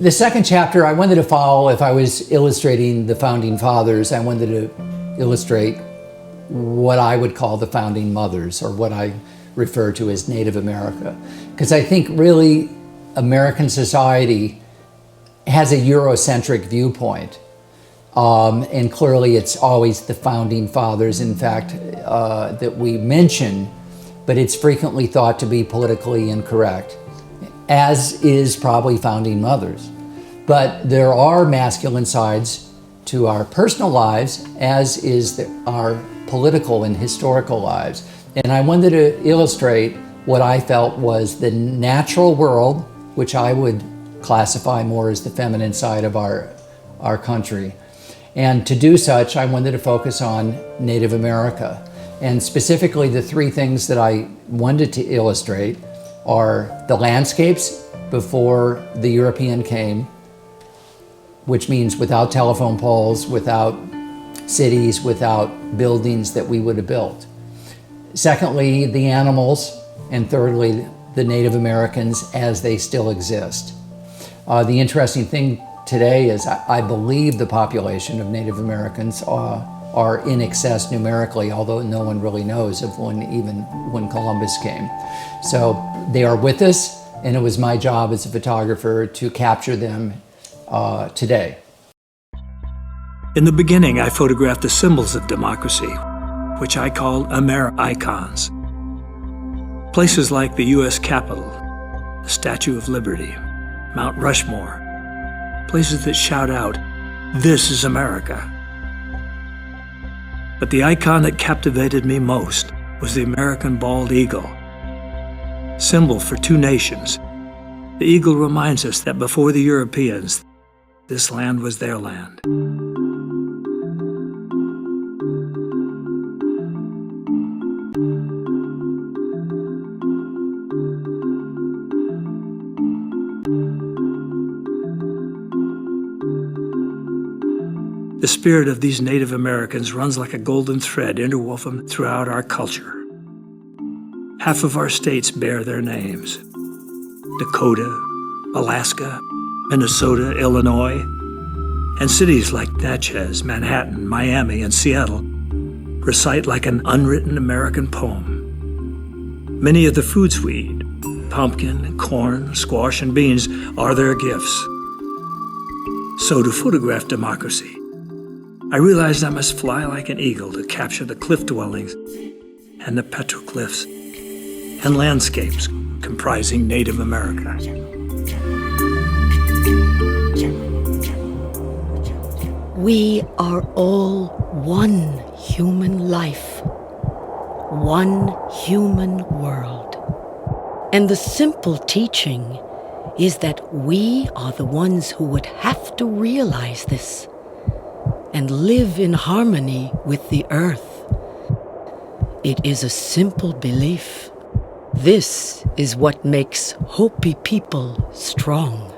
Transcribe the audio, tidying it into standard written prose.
The second chapter, I wanted to follow, if I was illustrating the founding fathers, I wanted to illustrate what I would call the founding mothers, or what I refer to as Native America. Because I think really American society has a Eurocentric viewpoint. And clearly it's always the founding fathers, in fact, that we mention, but it's frequently thought to be politically incorrect, as is probably founding mothers. But there are masculine sides to our personal lives, as is our political and historical lives. And I wanted to illustrate what I felt was the natural world, which I would classify more as the feminine side of our country. And to do such, I wanted to focus on Native America. And specifically, the three things that I wanted to illustrate are the landscapes before the European came, which means without telephone poles, without cities, without buildings that we would have built. Secondly, the animals, and thirdly, the Native Americans as they still exist. The interesting thing today is I believe the population of Native Americans are in excess numerically, although no one really knows of when Columbus came. So they are with us, and it was my job as a photographer to capture them today. In the beginning, I photographed the symbols of democracy, which I call Amer-icons. Places like the U.S. Capitol, the Statue of Liberty, Mount Rushmore, places that shout out, "This is America." But the icon that captivated me most was the American bald eagle, symbol for two nations. The eagle reminds us that before the Europeans, this land was their land. The spirit of these Native Americans runs like a golden thread interwoven throughout our culture. Half of our states bear their names: Dakota, Alaska, Minnesota, Illinois, and cities like Natchez, Manhattan, Miami, and Seattle recite like an unwritten American poem. Many of the foods we eat, pumpkin, corn, squash, and beans, are their gifts. So to photograph democracy, I realized I must fly like an eagle to capture the cliff dwellings and the petroglyphs and landscapes comprising Native America. We are all one human life, one human world. And the simple teaching is that we are the ones who would have to realize this and live in harmony with the earth. It is a simple belief. This is what makes Hopi people strong.